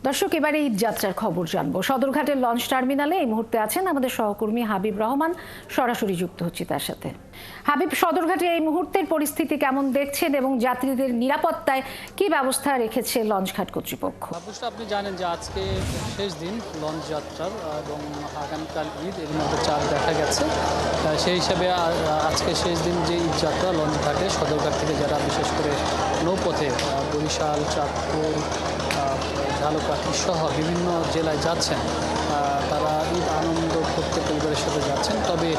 দর্শক, এবারে ঈদ যাত্রার খবর জানবো। সদরঘাটের লঞ্চ টার্মিনালে এই মুহূর্তে আছেন আমাদের সহকর্মী হাবিব রহমান। সরাসরি যুক্ত হচ্ছি তার সাথে। হাবিব, সদরঘাটে এই মুহূর্তের পরিস্থিতি কেমন দেখছেন এবং যাত্রীদের নিরাপত্তায় কি ব্যবস্থা রেখেছে লঞ্চঘাট কর্তৃপক্ষ? আপনি জানেন যে আজকে শেষ দিন লঞ্চ যাত্রার এবং আগামীকাল ঈদ, এর মধ্যে চাপ দেখা গেছে। সেই হিসাবে আজকে শেষ দিন যে ঈদ যাত্রা লঞ্চ ঘাটে সদরঘাট থেকে যারা বিশেষ করে নৌপথে বরিশাল, চাঁদপুর, ঝালকাঠি সহ বিভিন্ন জেলায় যাচ্ছেন, তারা ঈদ আনন্দ করতে পরিবারের সাথে যাচ্ছেন। তবে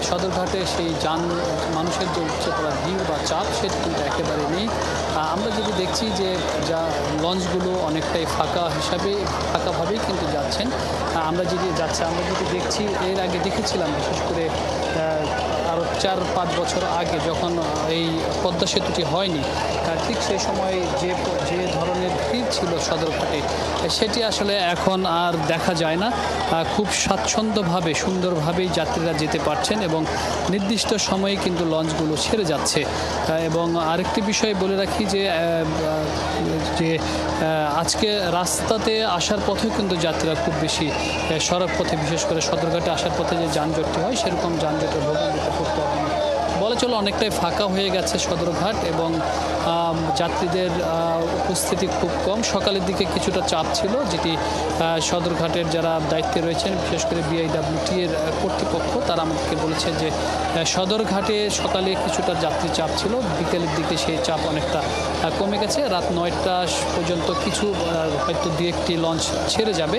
সদরঘাটে সেই মানুষের যে উচ্চতর ভিড় বা চাপ সেটা কিন্তু একেবারে নেই। আমরা যদি দেখছি যে যা লঞ্চগুলো অনেকটাই ফাঁকাভাবেই কিন্তু যাচ্ছেন। আমরা যদি দেখছি, এর আগে দেখেছিলাম বিশেষ করে আরও 4-5 বছর আগে যখন এই পদ্মা সেতুটি হয়নি, ঠিক সেই সময় যে ধরনের ভিড় ছিল সদরঘাটে, সেটি আসলে এখন আর দেখা যায় না। খুব স্বাচ্ছন্দ্যভাবে সুন্দরভাবেই যাত্রীরা যেতে পারছেন এবং নির্দিষ্ট সময়ে কিন্তু লঞ্চগুলো ছেড়ে যাচ্ছে। এবং আরেকটি বিষয় বলে রাখি যে আজকে রাস্তাতে আসার পথেও কিন্তু যাত্রীরা খুব বেশি সড়ক পথে, বিশেষ করে সদরঘাটে আসার পথে যে যানজটটি হয় সেরকম যানজটের ভোগান্তিতে পড়তে হবে না। বলা চলে অনেকটাই ফাঁকা হয়ে গেছে সদরঘাট এবং যাত্রীদের উপস্থিতি খুব কম। সকালের দিকে কিছুটা চাপ ছিল, যেটি সদরঘাটের যারা দায়িত্বে রয়েছেন, বিশেষ করে বিআইডব্লিউটি এর কর্তৃপক্ষ, তারা আমাদেরকে বলেছে যে সদরঘাটে সকালে কিছুটা যাত্রী চাপ ছিল, বিকেলের দিকে সেই চাপ অনেকটা কমে গেছে। রাত 9টা পর্যন্ত কিছু হয়তো 2-1টি লঞ্চ ছেড়ে যাবে।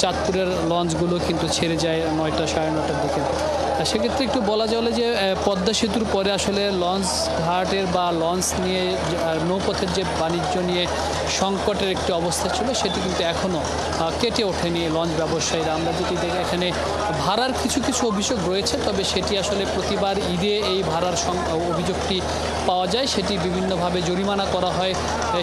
চাঁদপুরের লঞ্চগুলো কিন্তু ছেড়ে যায় 9টা, 9:30টার দিকে। সেক্ষেত্রে একটু বলা চলে যে পদ্মা সেতুর পরে আসলে লঞ্চ ঘাটের বা লঞ্চ নিয়ে নৌপথের যে বাণিজ্য নিয়ে সংকটের একটি অবস্থা ছিল, সেটি কিন্তু এখনও কেটে ওঠেনি লঞ্চ ব্যবসায়ীরা। আমরা যদি দেখি, এখানে ভাড়ার কিছু অভিযোগ রয়েছে, তবে সেটি আসলে প্রতিবার ঈদে এই ভাড়ার অভিযোগটি পাওয়া যায়, সেটি বিভিন্নভাবে জরিমানা করা হয়।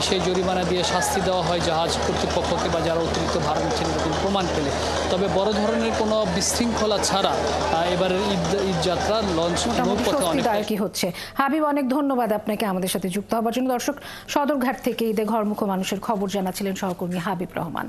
সেই জরিমানা দিয়ে শাস্তি দেওয়া হয় জাহাজ কর্তৃপক্ষকে বা যারা অতিরিক্ত ভাড়া নিচ্ছেন এরকম প্রমাণ পেলে। তবে বড় ধরনের কোনো বিশৃঙ্খলা ছাড়া এবারের ঈদ যাত্রা লঞ্চ নৌপথে অনেকটাই হচ্ছে। হাবিব, অনেক ধন্যবাদ আপনাকে আমাদের সাথে যুক্ত হওয়ার জন্য। দর্শক, সদরঘাট থেকে ঈদে ঘরমুখো মানুষের খবর জানাচ্ছিলেন সহকর্মী হাবিব রহমান।